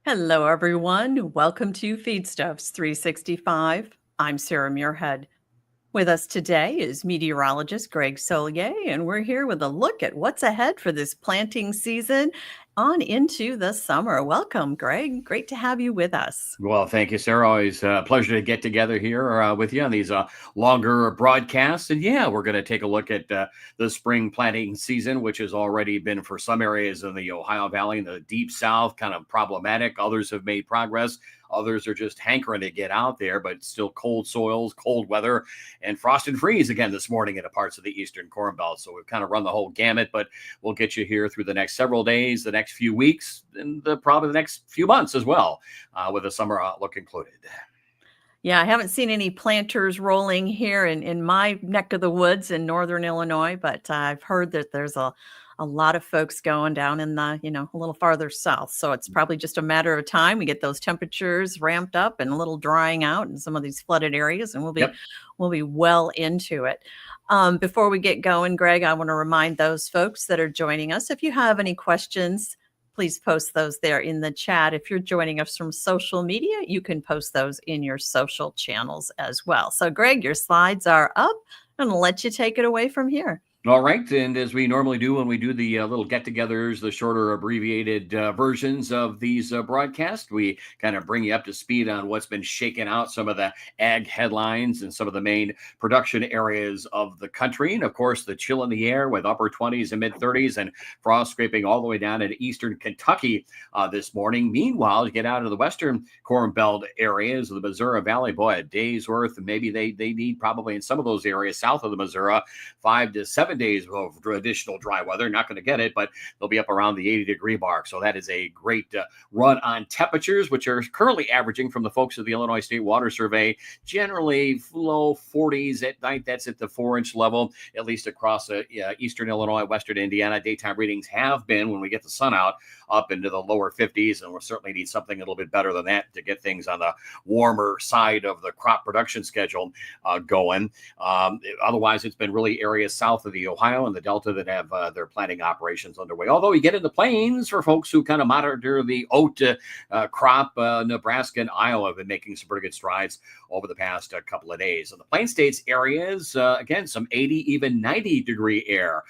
Hello, everyone. Welcome to Feedstuffs 365. I'm Sarah Muirhead. With us today is meteorologist Greg Soulje, and we're here with a look at what's ahead for this planting season on into the summer. Welcome, Greg. Great to have you with us. Well, thank you, Sarah. Always a pleasure to get together here with you on these longer broadcasts. And yeah, we're going to take a look at the spring planting season, which has already been for some areas in the Ohio Valley and the deep south kind of problematic. Others have made progress. Others are just hankering to get out there, but still cold soils, cold weather, and frost and freeze again this morning in parts of the eastern Corn Belt. So we've kind of run the whole gamut, but we'll get you here through the next several days, the next few weeks, and probably the next few months as well, with the summer outlook included. Yeah, I haven't seen any planters rolling here in my neck of the woods in northern Illinois, but I've heard that there's a lot of folks going down in the, a little farther south. So it's probably just a matter of time. We get those temperatures ramped up and a little drying out in some of these flooded areas, and we'll be well into it. Before we get going, Greg, I want to remind those folks that are joining us, if you have any questions, please post those there in the chat. If you're joining us from social media, you can post those in your social channels as well. So, Greg, your slides are up. I'm going to let you take it away from here. All right. And as we normally do when we do the little get-togethers, the shorter abbreviated versions of these broadcasts, we kind of bring you up to speed on what's been shaking out, some of the ag headlines and some of the main production areas of the country. And of course, the chill in the air with upper 20s and mid 30s and frost scraping all the way down into eastern Kentucky this morning. Meanwhile, to get out of the western Corn Belt areas of the Missouri Valley, boy, a day's worth. Maybe they need probably in some of those areas south of the Missouri, 5 to 7 days of additional dry weather. Not going to get it, but they'll be up around the 80-degree mark. So that is a great run on temperatures, which are currently averaging from the folks of the Illinois State Water Survey, generally low 40s at night. That's at the 4-inch level, at least across eastern Illinois, western Indiana. Daytime readings have been, when we get the sun out, up into the lower 50s, and we'll certainly need something a little bit better than that to get things on the warmer side of the crop production schedule going. Otherwise, it's been really areas south of the Ohio and the Delta that have their planting operations underway. Although you get in the plains for folks who kind of monitor the oat crop, Nebraska and Iowa have been making some pretty good strides over the past couple of days. In the Plain States areas, again, some 80, even 90-degree air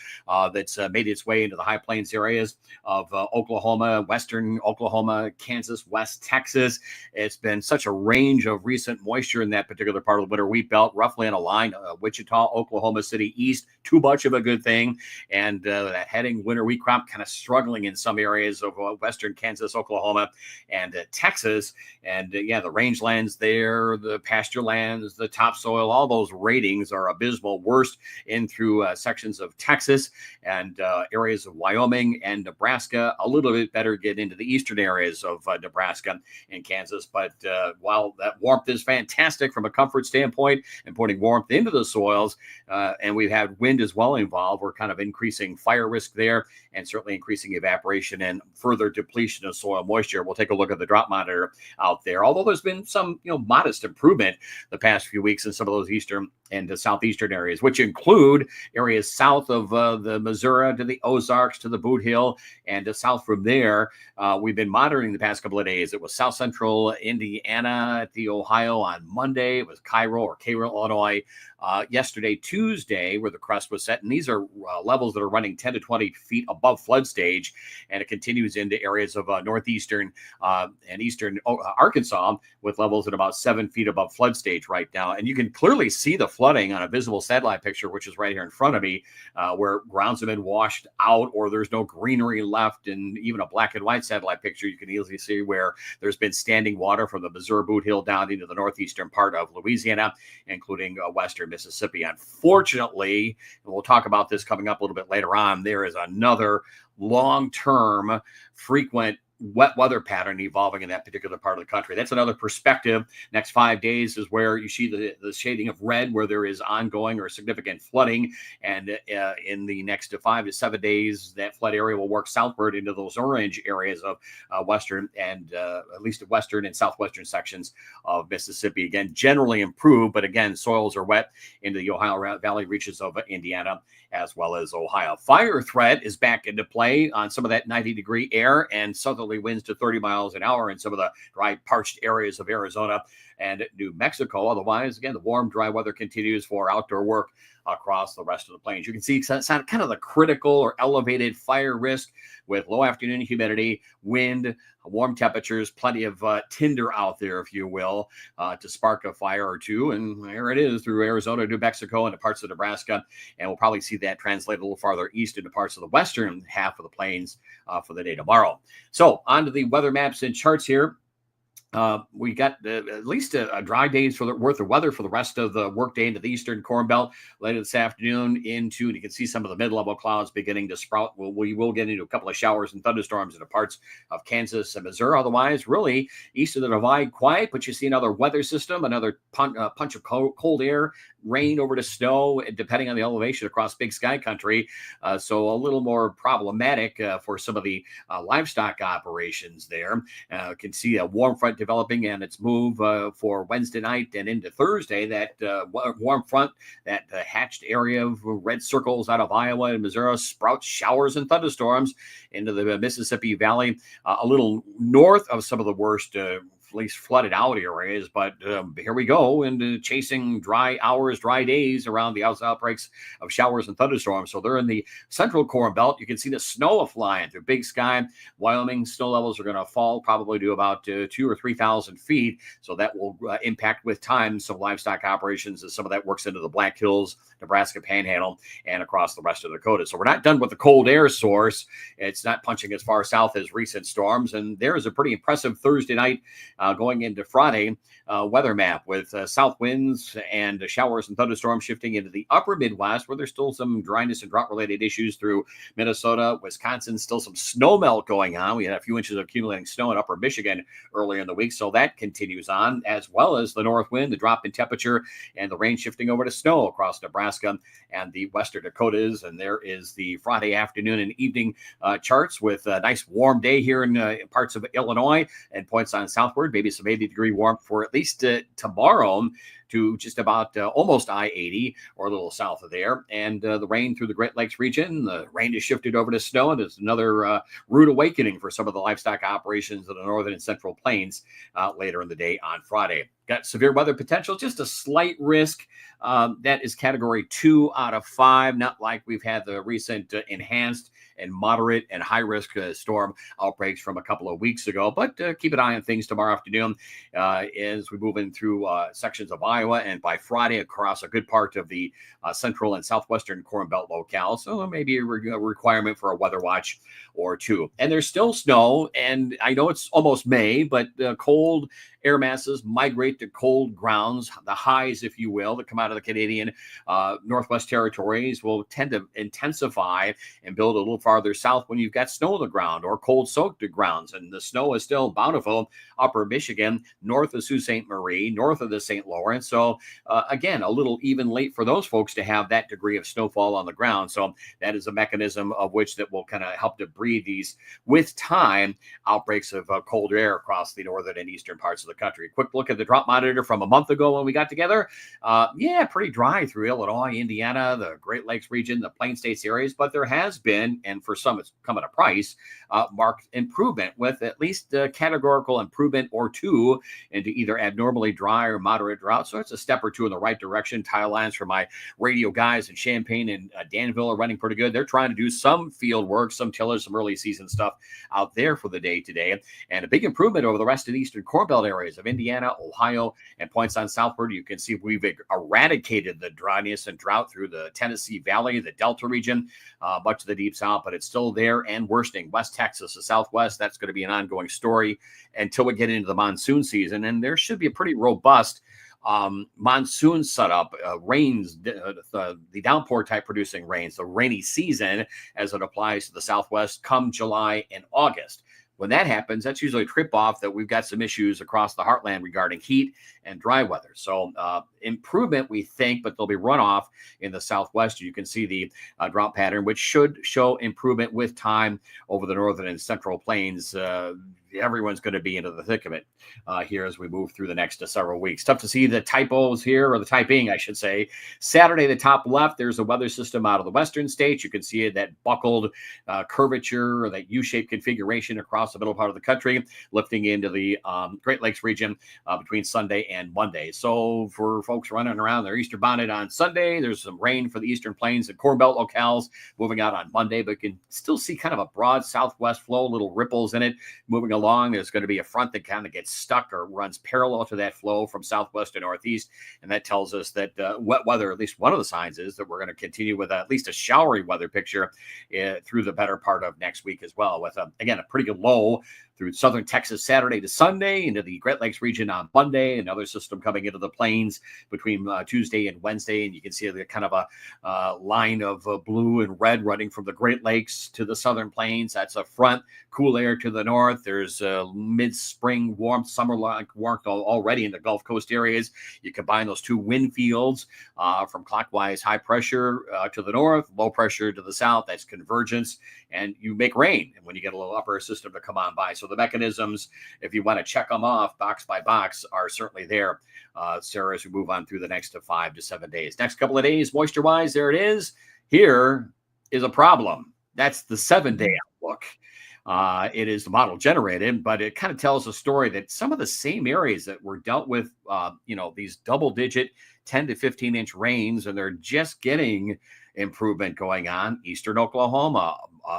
that's made its way into the high plains areas of Oklahoma, western Oklahoma, Kansas, West Texas. It's been such a range of recent moisture in that particular part of the winter wheat belt, roughly in a line, Wichita, Oklahoma City East, too much of a good thing. And that heading winter wheat crop kind of struggling in some areas of western Kansas, Oklahoma, and Texas. And yeah, the rangelands there, the pasture lands, the topsoil, all those ratings are abysmal. Worst in through sections of Texas and areas of Wyoming and Nebraska. A little bit better get into the eastern areas of Nebraska and Kansas. But while that warmth is fantastic from a comfort standpoint and putting warmth into the soils, and we've had wind as well involved, we're kind of increasing fire risk there and certainly increasing evaporation and further depletion of soil moisture. We'll take a look at the drought monitor out there. Although there's been some modest improvement the past few weeks in some of those eastern and the southeastern areas, which include areas south of the Missouri to the Ozarks to the Boot Hill and south from there. We've been monitoring the past couple of days. It was south central Indiana at the Ohio on Monday. It was Cairo, Illinois yesterday, Tuesday, where the crust was set. And these are levels that are running 10 to 20 feet above flood stage. And it continues into areas of northeastern and eastern Arkansas with levels at about 7 feet above flood stage right now. And you can clearly see the flooding on a visible satellite picture, which is right here in front of me, where grounds have been washed out or there's no greenery left. And even a black and white satellite picture, you can easily see where there's been standing water from the Missouri Boot Hill down into the northeastern part of Louisiana, including western Mississippi. Unfortunately, and we'll talk about this coming up a little bit later on, there is another long-term frequent wet weather pattern evolving in that particular part of the country. That's another perspective. Next 5 days is where you see the shading of red, where there is ongoing or significant flooding. And in the next 5 to 7 days, that flood area will work southward into those orange areas of western and at least the western and southwestern sections of Mississippi. Again, generally improved, but again, soils are wet into the Ohio Valley reaches of Indiana as well as Ohio. Fire threat is back into play on some of that 90-degree air and southerly winds to 30 miles an hour in some of the dry, parched areas of Arizona and New Mexico. Otherwise, again, the warm, dry weather continues for outdoor work across the rest of the plains. You can see it's kind of the critical or elevated fire risk with low afternoon humidity, wind, warm temperatures, plenty of tinder out there, if you will, to spark a fire or two. And there it is through Arizona, New Mexico, and parts of Nebraska. And we'll probably see that translate a little farther east into parts of the western half of the plains for the day tomorrow. So on to the weather maps and charts here. We got at least a dry days worth of weather for the rest of the workday into the eastern Corn Belt. Later this afternoon into, and you can see some of the mid-level clouds beginning to sprout. We will get into a couple of showers and thunderstorms in the parts of Kansas and Missouri. Otherwise, really east of the divide, quiet, but you see another weather system, another punch of cold air, rain over to snow, depending on the elevation across Big Sky country. So a little more problematic for some of the livestock operations there. Can see a warm front developing and its move for Wednesday night and into Thursday. That warm front, that hatched area of red circles out of Iowa and Missouri, sprouts showers and thunderstorms into the Mississippi Valley, a little north of some of the worst at least flooded out areas. But here we go into chasing dry hours, dry days around the outbreaks of showers and thunderstorms. So they're in the central Corn Belt. You can see the snow flying through Big Sky. Wyoming snow levels are going to fall probably to about 2,000 or 3,000 feet. So that will impact with time some livestock operations as some of that works into the Black Hills, Nebraska Panhandle, and across the rest of Dakota. So we're not done with the cold air source. It's not punching as far south as recent storms. And there is a pretty impressive Thursday night going into Friday weather map with south winds and showers and thunderstorms shifting into the upper Midwest, where there's still some dryness and drought related issues through Minnesota, Wisconsin, still some snow melt going on. We had a few inches of accumulating snow in upper Michigan earlier in the week. So that continues on, as well as the north wind, the drop in temperature, and the rain shifting over to snow across Nebraska and the western Dakotas. And there is the Friday afternoon and evening charts with a nice warm day here in parts of Illinois and points on southward, maybe some 80-degree warmth for at least tomorrow to just about almost I-80 or a little south of there. And the rain through the Great Lakes region, the rain has shifted over to snow, and it's another rude awakening for some of the livestock operations in the northern and central plains later in the day on Friday. Got severe weather potential, just a slight risk. That is category 2 out of 5, not like we've had the recent enhanced and moderate and high risk storm outbreaks from a couple of weeks ago. But keep an eye on things tomorrow afternoon as we move in through sections of Iowa and by Friday across a good part of the central and southwestern Corn Belt locale. So maybe a requirement for a weather watch or two. And there's still snow, and I know it's almost May, but cold air masses migrate to cold grounds. The highs, if you will, that come out of the Canadian Northwest Territories will tend to intensify and build a little farther south when you've got snow on the ground or cold soaked grounds. And the snow is still bountiful upper Michigan, north of Sault Ste. Marie, north of the St. Lawrence. So again, a little even late for those folks to have that degree of snowfall on the ground. So that is a mechanism of which that will kind of help to breed these, with time, outbreaks of cold air across the northern and eastern parts of the country. Quick look at the drought monitor from a month ago when we got together. Yeah, pretty dry through Illinois, Indiana, the Great Lakes region, the Plain States areas, but there has been, and for some it's come at a price, marked improvement with at least a categorical improvement or two into either abnormally dry or moderate drought. So it's a step or two in the right direction. Tile lines for my radio guys in Champaign and Danville are running pretty good. They're trying to do some field work, some tillers, some early season stuff out there for the day today. And a big improvement over the rest of the eastern Corn Belt areas of Indiana, Ohio, and points on southward. You can see we've eradicated the dryness and drought through the Tennessee Valley, the Delta region, much of the deep south, but it's still there and worsening. West Texas, the Southwest, that's going to be an ongoing story until we get into the monsoon season. And there should be a pretty robust monsoon setup, rains, the downpour type producing rains, the rainy season as it applies to the Southwest come July and August. when that happens, that's usually a trip off that we've got some issues across the heartland regarding heat and dry weather. So improvement, we think, but there'll be runoff in the southwest. You can see the drought pattern, which should show improvement with time over the northern and central plains. Everyone's going to be into the thick of it here as we move through the next several weeks. Tough to see the typos here, or the typing, I should say. Saturday, the top left, there's a weather system out of the western states. You can see it, that buckled curvature, or that U-shaped configuration across the middle part of the country, lifting into the Great Lakes region between Sunday and Monday. So for folks running around their Easter bonnet on Sunday, there's some rain for the eastern plains and Corn Belt locales moving out on Monday, but you can still see kind of a broad southwest flow, little ripples in it moving along. There's going to be a front that kind of gets stuck or runs parallel to that flow from southwest to northeast, and that tells us that wet weather, at least one of the signs, is that we're going to continue with at least a showery weather picture through the better part of next week as well, with again a pretty good low through southern Texas Saturday to Sunday, into the Great Lakes region on Monday, another system coming into the plains between Tuesday and Wednesday. And you can see the kind of a line of blue and red running from the Great Lakes to the southern plains. That's a front, cool air to the north. There's mid-spring warmth, summer-like warmth already in the Gulf Coast areas. You combine those two wind fields from clockwise high pressure to the north, low pressure to the south. That's convergence, and you make rain. And when you get a little upper system to come on by. So the mechanisms, if you want to check them off box by box, are certainly there, Sarah, as we move on through the next 5 to 7 days. Next couple of days, moisture-wise, there it is. Here is a problem. That's the 7-day outlook. It is the model generated, but it kind of tells a story that some of the same areas that were dealt with, these double-digit 10 to 15-inch rains, and they're just getting improvement going on. Eastern Oklahoma,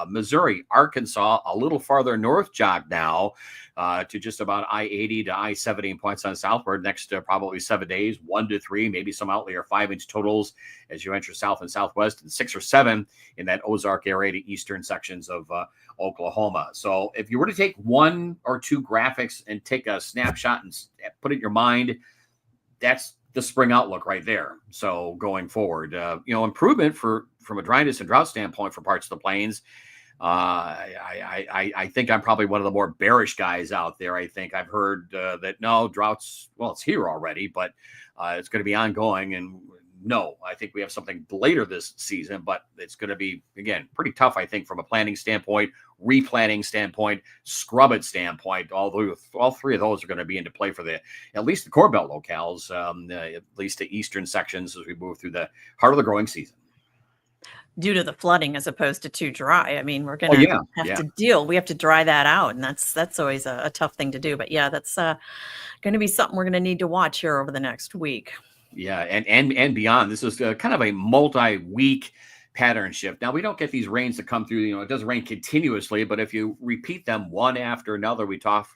Missouri, Arkansas, a little farther north jog now to just about I-80 to I-70 points on southward. Next probably 7 days, 1 to 3, maybe some outlier 5-inch totals as you enter south and southwest, and 6 or 7 in that Ozark area to eastern sections of Oklahoma. So if you were to take 1 or 2 graphics and take a snapshot and put it in your mind, that's the spring outlook right there. So going forward, improvement from a dryness and drought standpoint for parts of the plains. I think I'm probably one of the more bearish guys out there. I think I've heard that no, droughts, well, it's here already, but it's going to be ongoing. And no, I think we have something later this season, but it's going to be, again, pretty tough, I think, from a planning standpoint, replanting standpoint, scrub it standpoint. All three of those are going to be into play for at least the Corn Belt locales, at least the eastern sections as we move through the heart of the growing season. Due to the flooding as opposed to too dry. I mean, we're going to we have to dry that out. And that's always a tough thing to do. But yeah, that's going to be something we're going to need to watch here over the next week. Yeah, and beyond. This is kind of a multi-week pattern shift. Now, we don't get these rains that come through, it doesn't rain continuously, but if you repeat them one after another, we talked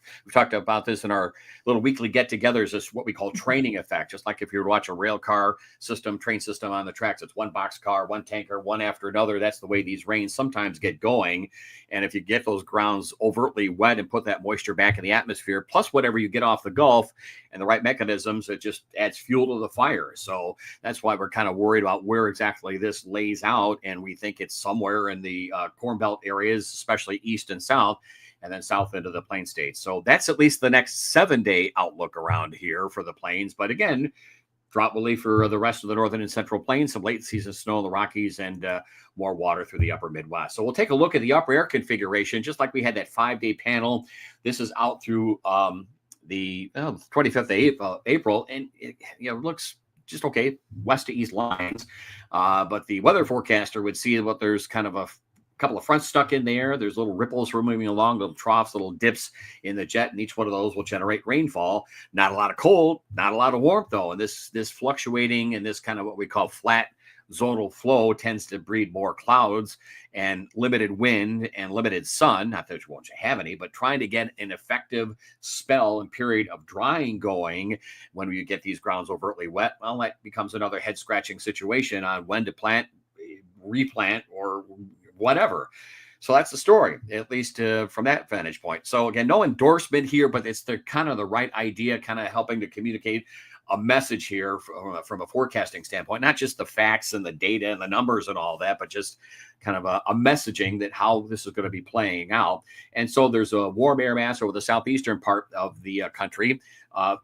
about this in our little weekly get-togethers, is what we call training effect. Just like if you were to watch a rail car system, train system on the tracks, it's one box car, one tanker, one after another. That's the way these rains sometimes get going. And if you get those grounds overtly wet and put that moisture back in the atmosphere, plus whatever you get off the Gulf and the right mechanisms, it just adds fuel to the fire. So that's why we're kind of worried about where exactly this lays out. And we think it's somewhere in the Corn Belt areas, especially east and south, and then south into the Plain States. So that's at least the next 7-day outlook around here for the plains. But again, drought relief for the rest of the northern and central plains, some late season snow in the Rockies, and more water through the upper Midwest. So we'll take a look at the upper air configuration, just like we had that 5-day panel. This is out through the 25th of April, and it looks just okay, west to east lines. But the weather forecaster would see what there's kind of a couple of fronts stuck in there. There's little ripples moving along, little troughs, little dips in the jet, and each one of those will generate rainfall. Not a lot of cold, not a lot of warmth, though. And this fluctuating and this kind of what we call flat zonal flow tends to breed more clouds and limited wind and limited sun. Not that you won't have any, but trying to get an effective spell and period of drying going when you get these grounds overtly wet. Well, that becomes another head scratching situation on when to plant, replant, or whatever. So that's the story, at least from that vantage point. So again, no endorsement here, but it's the kind of the right idea, kind of helping to communicate a message here from a forecasting standpoint, not just the facts and the data and the numbers and all that, but just kind of a messaging that how this is going to be playing out. And so there's a warm air mass over the southeastern part of the country,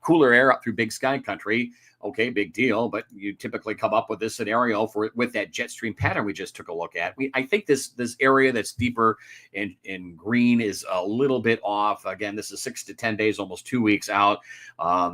cooler air up through Big Sky country. Okay, big deal, but you typically come up with this scenario with that jet stream pattern we just took a look at. I think this area that's deeper in green is a little bit off. Again, this is 6 to 10 days, almost 2 weeks out. I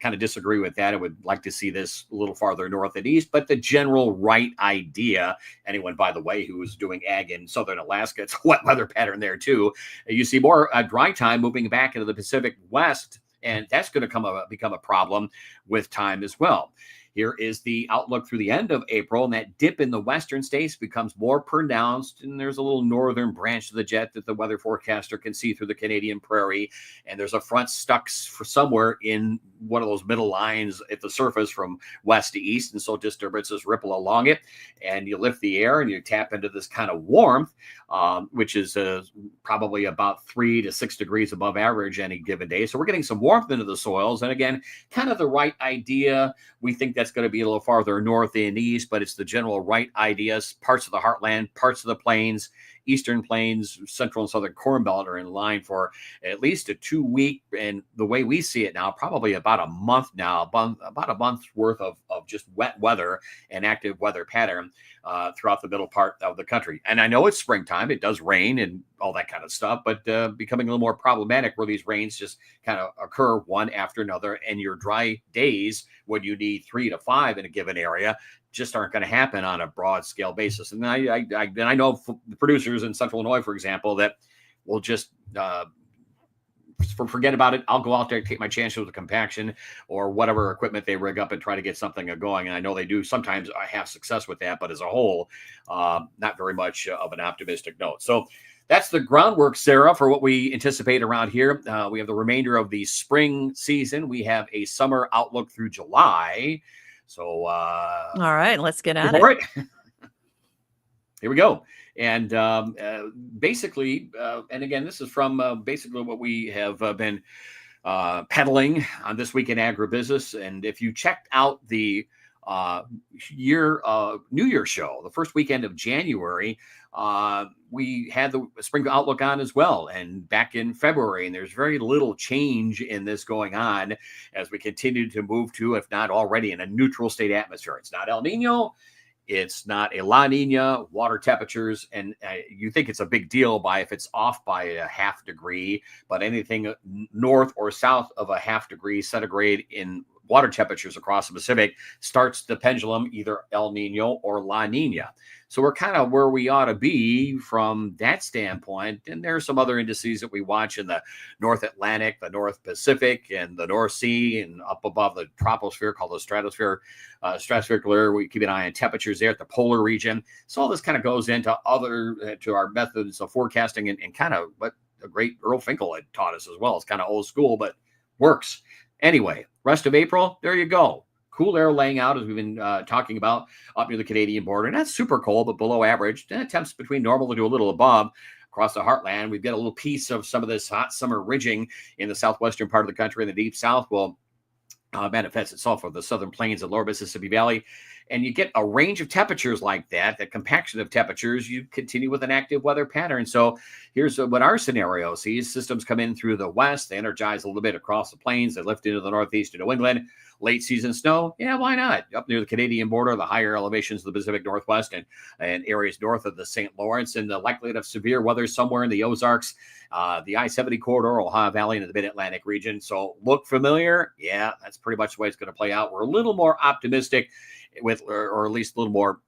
kind of disagree with that. I would like to see this a little farther north and east, but the general right idea. Anyone, by the way, who is doing ag in southern Alaska, it's a wet weather pattern there too. You see more dry time moving back into the Pacific West. And that's going to become a problem with time as well. Here is the outlook through the end of April, and that dip in the western states becomes more pronounced, and there's a little northern branch of the jet that the weather forecaster can see through the Canadian prairie, and there's a front stuck for somewhere in one of those middle lines at the surface from west to east, and so disturbances ripple along it, and you lift the air and you tap into this kind of warmth, which is probably about 3 to 6 degrees above average any given day. So we're getting some warmth into the soils, and again, kind of the right idea. We think that's going to be a little farther north and east, but it's the general right ideas. Parts of the heartland, parts of the plains, eastern plains, central and southern corn belt are in line for at least a 2-week, and the way we see it now, probably about a month now, about a month's worth of just wet weather and active weather pattern throughout the middle part of the country. And I know it's springtime, it does rain and all that kind of stuff, but becoming a little more problematic where these rains just kind of occur one after another, and your dry days when you need 3 to 5 in a given area just aren't going to happen on a broad scale basis. And I know the producers in Central Illinois, for example, that will just forget about it. I'll go out there, take my chances with the compaction or whatever equipment they rig up and try to get something going. And I know they do sometimes have success with that, but as a whole, not very much of an optimistic note. So that's the groundwork, Sarah, for what we anticipate around here. We have the remainder of the spring season. We have a summer outlook through July. So, all right, let's get at it. Here we go. And basically, and again, this is from basically what we have been peddling on This Week in Agribusiness. And if you checked out the New Year show, the first weekend of January, we had the spring outlook on as well, and back in February, and there's very little change in this going on as we continue to move to, if not already, in a neutral state atmosphere. It's not El Nino, it's not a La Nina, water temperatures, and you think it's a big deal if it's off by a half degree, but anything north or south of a half degree centigrade in water temperatures across the Pacific starts the pendulum either El Nino or La Nina. So we're kind of where we ought to be from that standpoint. And there's some other indices that we watch in the North Atlantic, the North Pacific, and the North Sea, and up above the troposphere called the stratosphere. Stratospheric layer, we keep an eye on temperatures there at the polar region. So all this kind of goes into to our methods of forecasting and kind of what the great Earl Finkel had taught us as well. It's kind of old school, but works. Anyway, rest of April, there you go. Cool air laying out, as we've been talking about, up near the Canadian border. Not super cold, but below average. Temps between normal to a little above across the heartland. We've got a little piece of some of this hot summer ridging in the southwestern part of the country, in the deep south, will manifest itself over the southern plains and lower Mississippi Valley. And you get a range of temperatures like that compaction of temperatures, you continue with an active weather pattern. So here's what our scenario sees. Systems come in through the west, they energize a little bit across the plains, they lift into the northeast to New England. Late season snow, yeah, why not? Up near the Canadian border, the higher elevations of the Pacific Northwest and areas north of the St. Lawrence, and the likelihood of severe weather somewhere in the Ozarks, the I-70 corridor, Ohio Valley, and the Mid-Atlantic region. So look familiar? Yeah, that's pretty much the way it's going to play out. We're a little more optimistic with, or at least a little more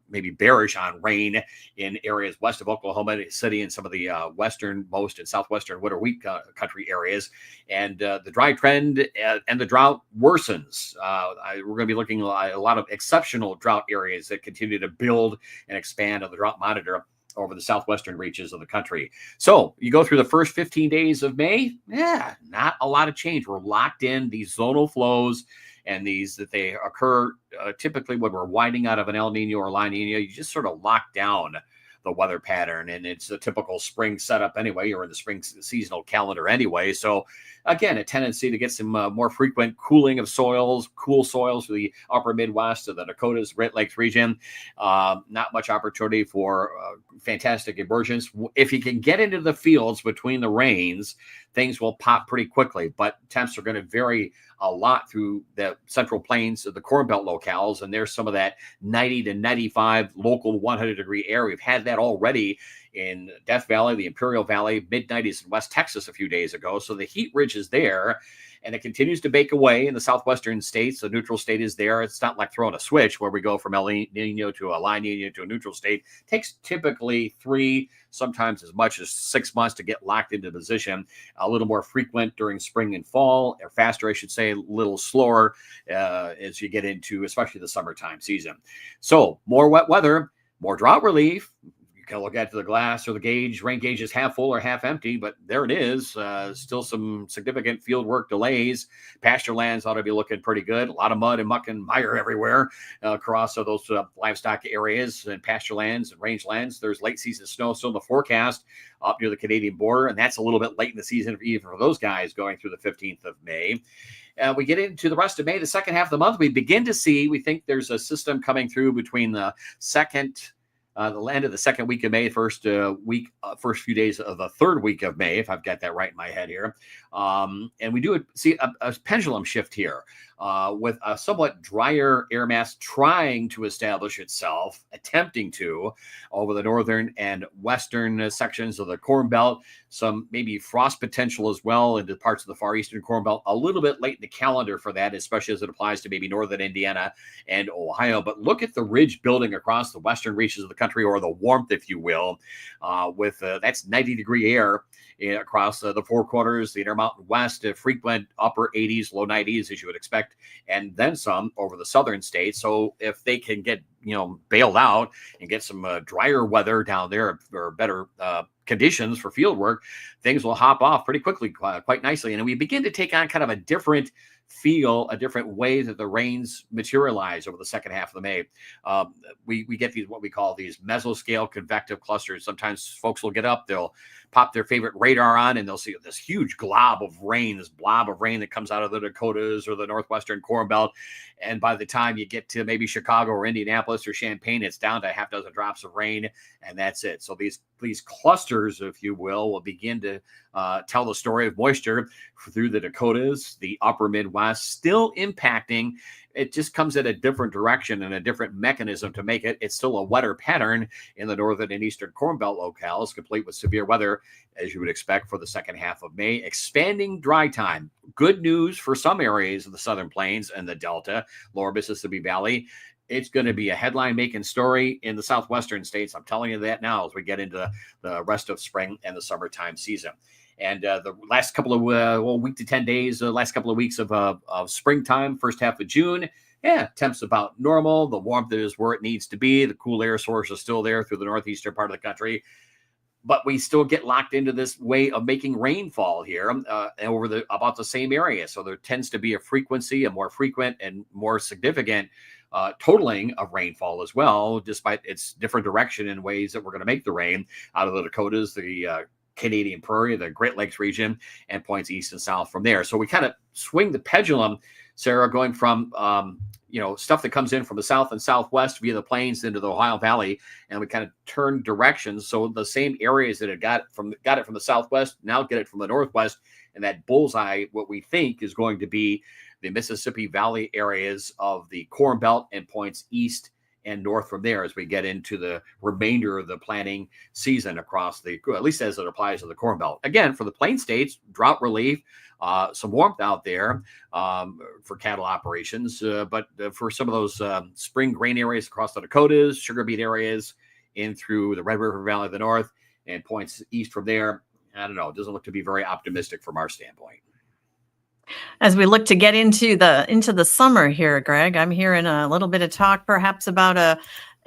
maybe bearish on rain in areas west of Oklahoma City and some of the westernmost and southwestern winter wheat country areas. And the dry trend and the drought worsens. We're going to be looking at a lot of exceptional drought areas that continue to build and expand on the drought monitor over the southwestern reaches of the country. So you go through the first 15 days of May, yeah, not a lot of change. We're locked in these zonal flows, and these that they occur typically when we're widening out of an El Nino or La Nina. You just sort of lock down the weather pattern, and it's a typical spring setup anyway, or in the spring seasonal calendar anyway. So again, a tendency to get some more frequent cooling of soils, cool soils for the upper Midwest of the Dakotas, Great Lakes region. Not much opportunity for fantastic emergence. If you can get into the fields between the rains, things will pop pretty quickly, but temps are going to vary a lot through the central plains of the Corn Belt locales. And there's some of that 90 to 95 local 100-degree air. We've had that already in Death Valley, the Imperial Valley, mid-90s in West Texas a few days ago. So the heat ridge is there, and it continues to bake away in the southwestern states. The neutral state is there. It's not like throwing a switch where we go from El Nino to a La Nina to a neutral state. It takes typically 3, sometimes as much as 6 months to get locked into position. A little more frequent during spring and fall, or faster, I should say, a little slower as you get into especially the summertime season. So more wet weather, more drought relief. You can look at the glass or the gauge, rain gauge is half full or half empty, but there it is. Still some significant field work delays. Pasture lands ought to be looking pretty good. A lot of mud and muck and mire everywhere across those livestock areas and pasture lands and range lands. There's late season snow still in the forecast up near the Canadian border, and that's a little bit late in the season even for those guys going through the 15th of May. We get into the rest of May, the second half of the month, we begin to see, we think there's a system coming through between the end of the second week of May, first few days of the third week of May, if I've got that right in my head here. And we do see a pendulum shift here with a somewhat drier air mass trying to establish itself, attempting to, over the northern and western sections of the Corn Belt. Some maybe frost potential as well into parts of the far eastern Corn Belt. A little bit late in the calendar for that, especially as it applies to maybe northern Indiana and Ohio. But look at the ridge building across the western reaches of the country, or the warmth, if you will, with that's 90-degree air across the Four Corners, the Intermountain West, frequent upper 80s, low 90s, as you would expect, and then some over the southern states. So if they can get bailed out and get some drier weather down there, or better conditions for field work, things will hop off pretty quickly, quite nicely. And we begin to take on kind of a different feel, a different way that the rains materialize over the second half of the May. We get these, what we call these mesoscale convective clusters. Sometimes folks will get up, they'll pop their favorite radar on, and they'll see this huge glob of rain, this blob of rain that comes out of the Dakotas or the northwestern Corn Belt. And by the time you get to maybe Chicago or Indianapolis or Champaign, it's down to a half dozen drops of rain, and that's it. So these clusters, if you will begin to tell the story of moisture through the Dakotas, the upper Midwest, still impacting. It just comes in a different direction and a different mechanism to make it. It's still a wetter pattern in the northern and eastern Corn Belt locales, complete with severe weather, as you would expect for the second half of May. Expanding dry time. Good news for some areas of the southern plains and the Delta, lower Mississippi Valley. It's going to be a headline-making story in the southwestern states. I'm telling you that now as we get into the rest of spring and the summertime season. And the last couple of week to 10 days, the last couple of weeks of springtime, first half of June, temps about normal. The warmth is where it needs to be. The cool air source is still there through the northeastern part of the country. But we still get locked into this way of making rainfall here over about the same area. So there tends to be a more frequent and more significant totaling of rainfall as well, despite its different direction in ways that we're going to make the rain out of the Dakotas, the Canadian Prairie, the Great Lakes region, and points east and south from there. So we kind of swing the pendulum, Sarah, going from stuff that comes in from the south and southwest via the plains into the Ohio Valley, and we kind of turn directions. So the same areas that had got it from the southwest now get it from the northwest, and that bullseye, what we think is going to be the Mississippi Valley areas of the Corn Belt and points east and north from there as we get into the remainder of the planting season across at least as it applies to the Corn Belt. Again, for the plain states, drought relief, some warmth out there for cattle operations, but for some of those spring grain areas across the Dakotas, sugar beet areas in through the Red River Valley of the North and points east from there, I don't know, it doesn't look to be very optimistic from our standpoint. As we look to get into the summer here, Greg, I'm hearing a little bit of talk perhaps about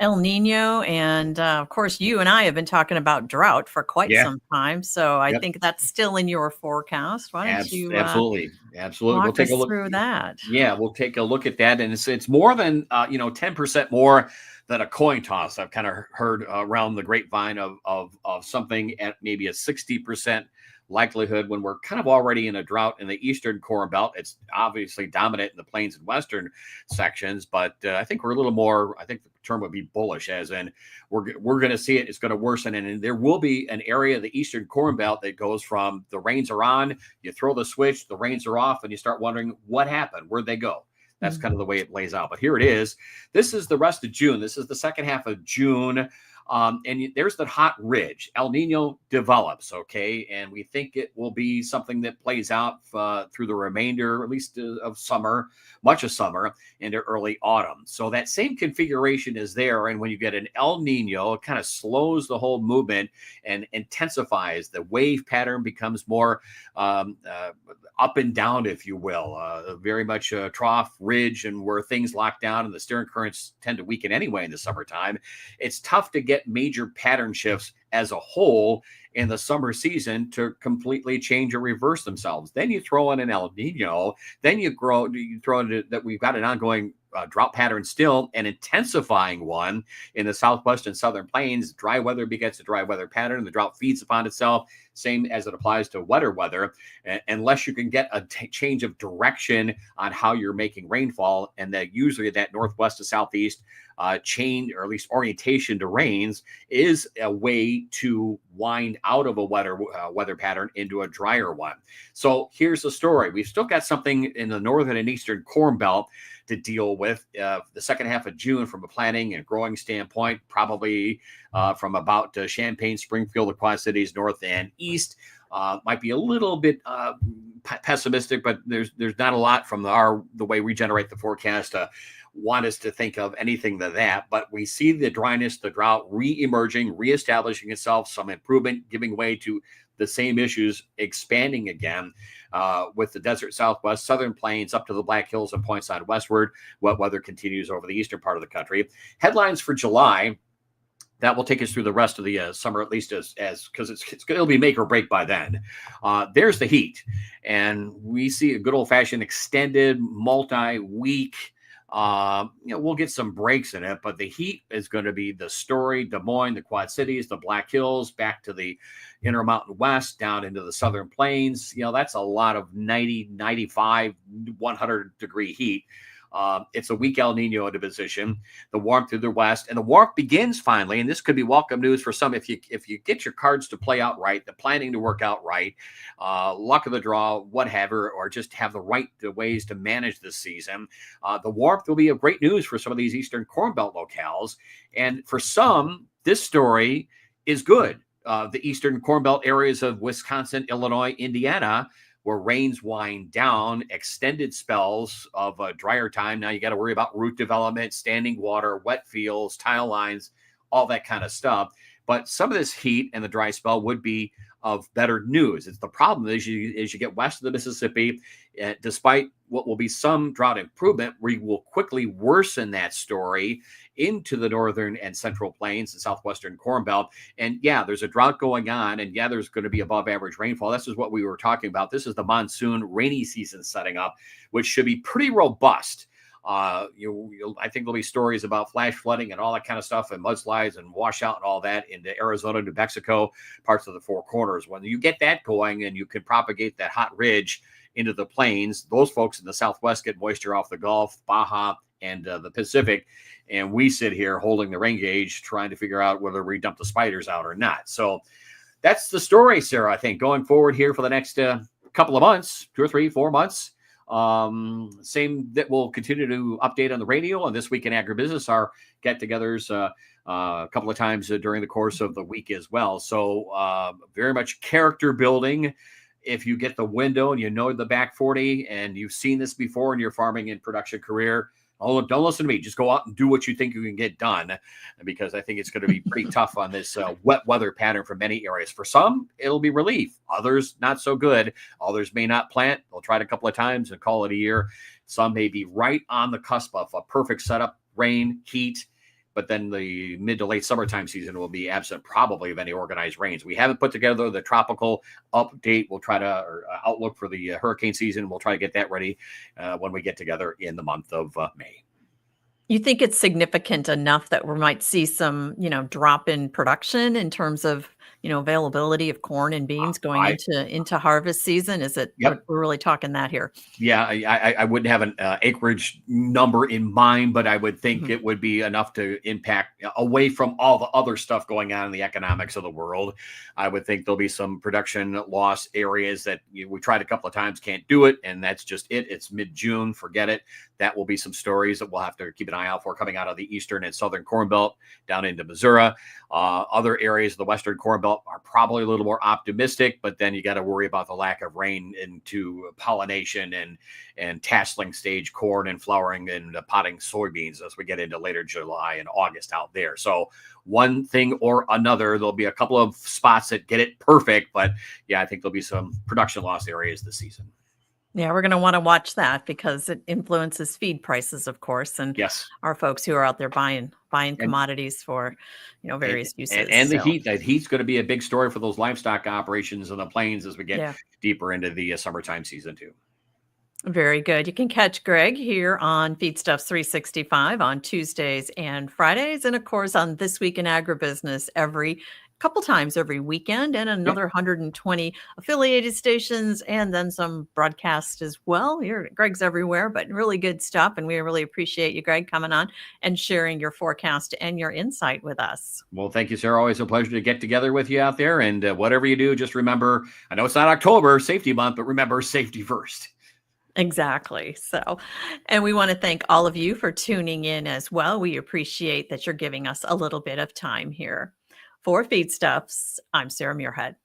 El Nino, and of course, you and I have been talking about drought for quite Yeah. some time. So I Yep. think that's still in your forecast. Why don't you Absolutely. Absolutely. We'll walk take a us look. through that? Yeah, we'll take a look at that, and it's more than 10% more than a coin toss. I've kind of heard around the grapevine of something at maybe a 60% likelihood when we're kind of already in a drought in the eastern Corn Belt. It's obviously dominant in the plains and western sections, but I think we're a little more. I think the term would be bullish, as in we're going to see it. It's going to worsen, and there will be an area of the eastern Corn Belt that goes from the rains are on, you throw the switch, the rains are off, and you start wondering what happened, where'd they go. That's kind of the way it plays out. But here it is. This is the rest of June. This is the second half of June. There's that hot ridge. El Nino develops, okay? And we think it will be something that plays out through the remainder, at least of summer, much of summer, into early autumn. So that same configuration is there. And when you get an El Nino, it kind of slows the whole movement and intensifies. The wave pattern becomes more up and down, if you will, very much a trough ridge, and where things lock down and the steering currents tend to weaken anyway in the summertime. It's tough to get major pattern shifts as a whole in the summer season to completely change or reverse themselves. Then you throw in an El Nino, then you throw in that we've got an ongoing drought pattern still, an intensifying one in the southwest and southern plains. Dry weather begets a dry weather pattern. The drought feeds upon itself, same as it applies to wetter weather, unless you can get a change of direction on how you're making rainfall. And that usually that northwest to southeast change, or at least orientation to rains, is a way to wind out of a wetter weather pattern into a drier one. So here's the story. We've still got something in the northern and eastern Corn Belt to deal with the second half of June from a planting and growing standpoint, probably from about Champaign, Springfield, the Quad Cities, north and east. Might be a little bit pessimistic, but there's not a lot from the way we generate the forecast want us to think of anything to that. But we see the dryness, the drought re-emerging, reestablishing itself, some improvement, giving way to the same issues expanding again with the desert southwest, southern plains up to the Black Hills and points on westward. Wet weather continues over the eastern part of the country. Headlines for July. That will take us through the rest of the summer, at least as because it'll be make or break by then. There's the heat, and we see a good old fashioned extended multi-week. We'll get some breaks in it, but the heat is going to be the story. Des Moines, the Quad Cities, the Black Hills, back to the Intermountain West, down into the Southern Plains. That's a lot of 90, 95, 100 degree heat. It's a weak El Nino deposition, the warmth through the west, and the warmth begins finally. And this could be welcome news for some if you get your cards to play out right, the planning to work out right, luck of the draw, whatever, or just have the right ways to manage this season. The warmth will be a great news for some of these Eastern Corn Belt locales, and for some, this story is good. The Eastern Corn Belt areas of Wisconsin, Illinois, Indiana, where rains wind down, extended spells of a drier time. Now you got to worry about root development, standing water, wet fields, tile lines, all that kind of stuff. But some of this heat and the dry spell would be of better news. It's the problem as you get west of the Mississippi, despite what will be some drought improvement, we will quickly worsen that story into the northern and central plains and southwestern Corn Belt. And yeah, there's a drought going on, and yeah, there's going to be above average rainfall. This is what we were talking about. This is the monsoon rainy season setting up, which should be pretty robust. I think there'll be stories about flash flooding and all that kind of stuff, and mudslides and washout and all that into Arizona, New Mexico, parts of the Four Corners. When you get that going and you can propagate that hot ridge into the plains, those folks in the Southwest get moisture off the Gulf, Baja, and the Pacific. And we sit here holding the rain gauge, trying to figure out whether we dump the spiders out or not. So that's the story, Sarah, I think, going forward here for the next couple of months, 2 or 3, 4 months. Same that we'll continue to update on the radio and This Week in Agribusiness, our get-togethers a couple of times during the course of the week as well. So very much character building. If you get the window and you know the back 40 and you've seen this before in your farming and production career, don't listen to me. Just go out and do what you think you can get done, because I think it's going to be pretty tough on this wet weather pattern for many areas. For some, it'll be relief. Others, not so good. Others may not plant. They'll try it a couple of times and call it a year. Some may be right on the cusp of a perfect setup, rain, heat, but then the mid to late summertime season will be absent probably of any organized rains. We haven't put together the tropical update. We'll try to or outlook for the hurricane season. We'll try to get that ready when we get together in the month of May. You think it's significant enough that we might see some, drop in production in terms of, availability of corn and beans going I into harvest season? Is it Yep. we're really talking that here? Yeah, I wouldn't have an acreage number in mind, but I would think Mhm. it would be enough to impact away from all the other stuff going on in the economics of the world. I would think there'll be some production loss areas that we tried a couple of times, can't do it, and that's just it. It's mid-June, forget it. That will be some stories that we'll have to keep an eye out for coming out of the eastern and southern Corn Belt down into Missouri. Other areas of the western Corn Belt are probably a little more optimistic, but then you got to worry about the lack of rain into pollination and tasseling stage corn and flowering and potting soybeans as we get into later July and August out there. So one thing or another, there'll be a couple of spots that get it perfect, but yeah, I think there'll be some production loss areas this season. Yeah, we're gonna wanna watch that because it influences feed prices, of course, and Yes. our folks who are out there buying And commodities for, and various uses, and the so, heat, that heat's going to be a big story for those livestock operations in the plains as we get yeah. deeper into the summertime season too. Very good. You can catch Greg here on Feedstuffs 365 on Tuesdays and Fridays, and of course on This Week in Agribusiness every couple times every weekend, and Yep. another 120 affiliated stations, and then some broadcasts as well. Greg's everywhere, but really good stuff, and we really appreciate you, Greg, coming on and sharing your forecast and your insight with us. Well, thank you, Sarah. Always a pleasure to get together with you out there. And whatever you do, just remember, I know it's not October, safety month, but remember safety first. Exactly. So, and we want to thank all of you for tuning in as well. We appreciate that you're giving us a little bit of time here. For Feedstuffs, I'm Sarah Muirhead.